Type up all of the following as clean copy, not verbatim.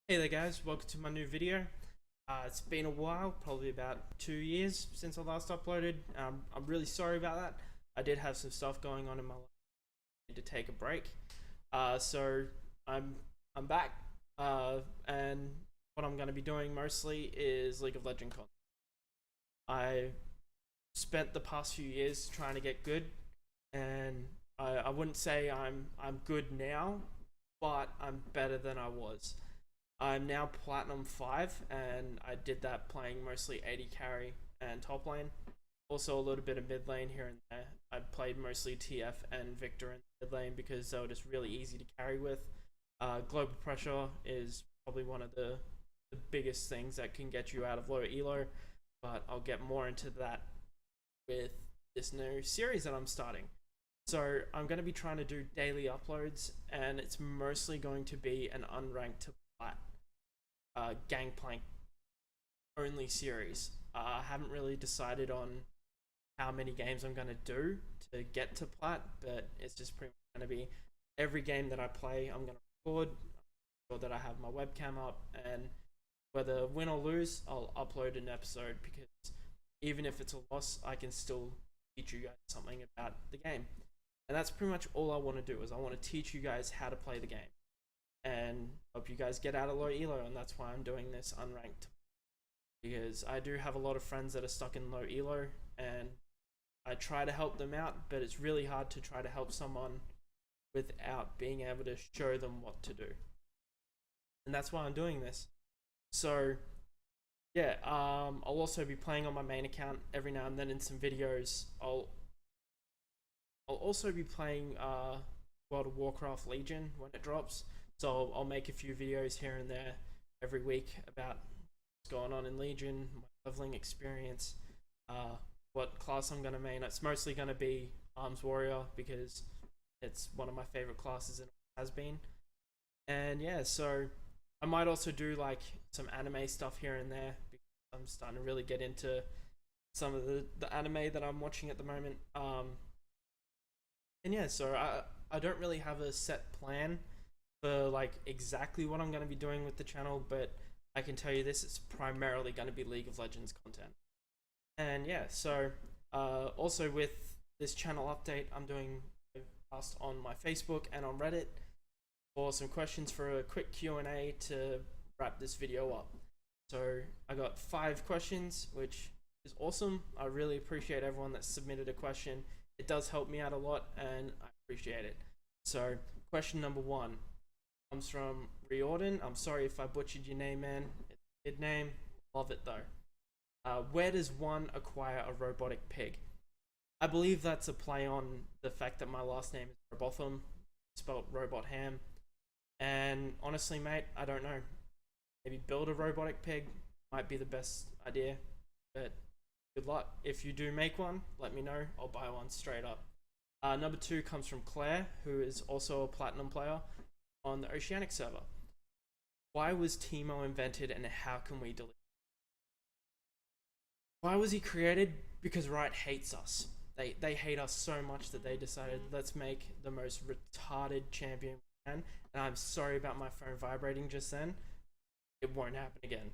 Hey there guys, welcome to my new video. It's been a while, probably about 2 years since I last uploaded. I'm really sorry about that. I did have some stuff going on in my life. I need to take a break. So I'm back. And what I'm going to be doing mostly is League of Legends content. I spent the past few years trying to get good, and I wouldn't say I'm good now, but I'm better than I was. I'm now Platinum 5, and I did that playing mostly AD carry and top lane. Also a little bit of mid lane here and there. I played mostly TF and Victor in mid lane because they were just really easy to carry with. Global pressure is probably one of the biggest things that can get you out of low elo, but I'll get more into that with this new series that I'm starting. So I'm going to be trying to do daily uploads, and it's mostly going to be an unranked to plat gangplank only series. I haven't really decided on how many games I'm going to do to get to plat, but it's just pretty much going to be every game that I play, I'm going to record, or that I have my webcam up, and whether win or lose, I'll upload an episode because even if it's a loss, I can still teach you guys something about the game. And that's pretty much all I want to do is I want to teach you guys how to play the game and help you guys get out of low elo, and that's why I'm doing this unranked, because I do have a lot of friends that are stuck in low elo and I try to help them out, but it's really hard to try to help someone without being able to show them what to do, and that's why I'm doing this. So yeah, I'll also be playing on my main account every now and then in some videos. I'll also be playing World of Warcraft Legion when it drops. So I'll make a few videos here and there every week about what's going on in Legion, my leveling experience, what class I'm going to main. It's mostly going to be Arms Warrior because it's one of my favorite classes and has been. And yeah, so I might also do like some anime stuff here and there because I'm starting to really get into some of the anime that I'm watching at the moment. And yeah, so I don't really have a set plan for like exactly what I'm going to be doing with the channel, but I can tell you this, it's primarily going to be League of Legends content. And yeah, so also with this channel update, I'm doing a post on my Facebook and on Reddit for some questions for a quick Q&A to wrap this video up. So I got 5 questions, which is awesome. I really appreciate everyone that submitted a question. It does help me out a lot and I appreciate it. So question number 1 comes from Riordan. I'm sorry if I butchered your name, man. It's a good name. Love it though. Where does one acquire a robotic pig? I believe that's a play on the fact that my last name is Robotham, spelled robot ham. And honestly, mate, I don't know. Maybe build a robotic pig might be the best idea, but good luck. If you do make one, let me know. I'll buy one straight up. Number 2 comes from Claire, who is also a platinum player on the Oceanic server. Why was Teemo invented and how can we delete it? Why was he created? Because Riot hates us. They hate us so much that they decided let's make the most retarded champion we can. And I'm sorry about my phone vibrating just then. It won't happen again.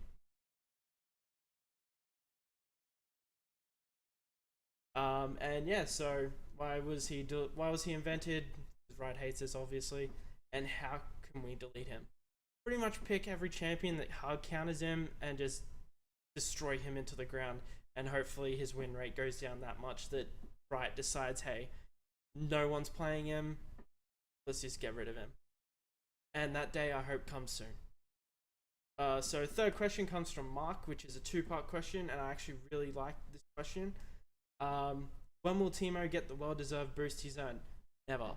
And yeah, so why was he invented? Because Riot hates us, obviously. And how can we delete him? Pretty much pick every champion that hard counters him and just destroy him into the ground, and hopefully his win rate goes down that much that Riot decides, hey, no one's playing him, let's just get rid of him. And that day I hope comes soon. So 3rd question comes from Mark, which is a 2-part question, and I actually really like this question. When will Teemo get the well-deserved boost he's earned? Never.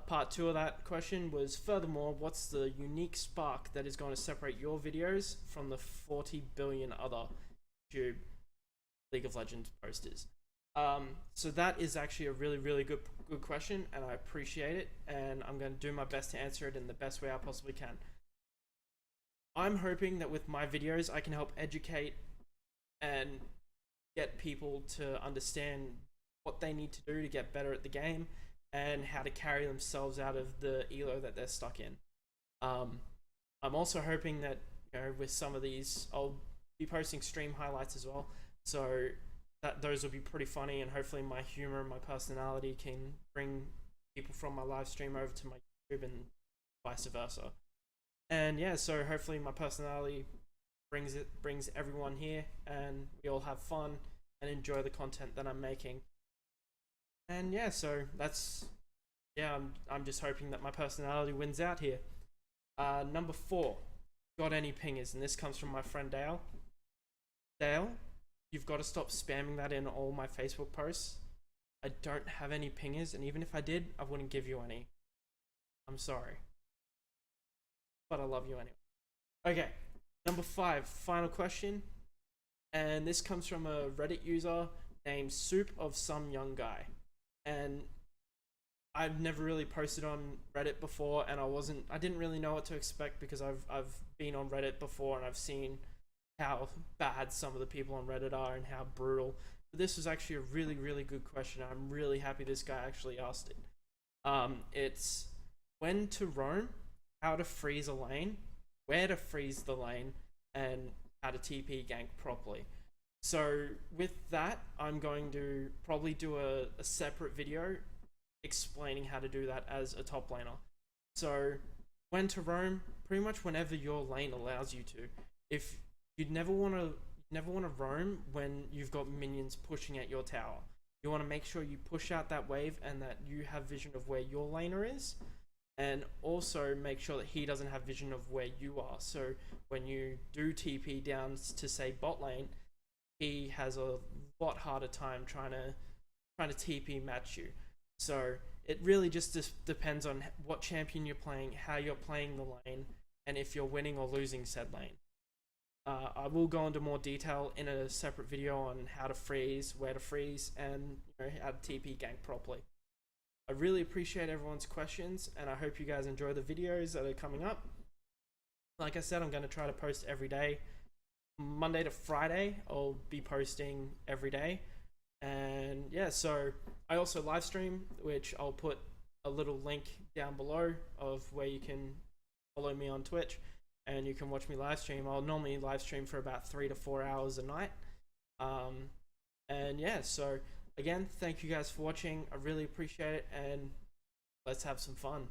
Part 2 of that question was, furthermore, what's the unique spark that is going to separate your videos from the 40 billion other YouTube League of Legends posters? So that is actually a really good question, and I appreciate it, and I'm going to do my best to answer it in the best way I possibly can. I'm hoping that with my videos I can help educate and get people to understand what they need to do to get better at the game and how to carry themselves out of the elo that they're stuck in. I'm also hoping that, with some of these, I'll be posting stream highlights as well, so that those will be pretty funny, and hopefully my humor and my personality can bring people from my live stream over to my YouTube and vice versa. And yeah, so hopefully my personality brings everyone here, and we all have fun and enjoy the content that I'm making. And yeah, so that's, yeah, I'm just hoping that my personality wins out here. Number 4, got any pingers? And this comes from my friend Dale. Dale, you've got to stop spamming that in all my Facebook posts. I don't have any pingers, and even if I did, I wouldn't give you any. I'm sorry, but I love you anyway. Okay, number 5, final question, and this comes from a Reddit user named Soup of Some Young Guy, and I've never really posted on Reddit before, and I didn't really know what to expect, because I've been on Reddit before and I've seen how bad some of the people on Reddit are and how brutal. But this was actually a really, really good question. I'm really happy this guy actually asked it. It's when to roam, how to freeze a lane, where to freeze the lane, and how to TP gank properly. So with that, I'm going to probably do a separate video explaining how to do that as a top laner. So when to roam, pretty much whenever your lane allows you to. If you'd never want to roam when you've got minions pushing at your tower. You want to make sure you push out that wave and that you have vision of where your laner is, and also make sure that he doesn't have vision of where you are. So when you do TP down to say bot lane, he has a lot harder time trying to TP match you. So it really just depends on what champion you're playing, how you're playing the lane, and if you're winning or losing said lane. I will go into more detail in a separate video on how to freeze, where to freeze, and how to TP gank properly. I really appreciate everyone's questions, and I hope you guys enjoy the videos that are coming up. Like I said, I'm going to try to post every day. Monday to Friday, I'll be posting every day. And yeah, so I also live stream, which I'll put a little link down below of where you can follow me on Twitch and you can watch me live stream. I'll normally live stream for about 3 to 4 hours a night. And yeah, so again, thank you guys for watching. I really appreciate it, and let's have some fun.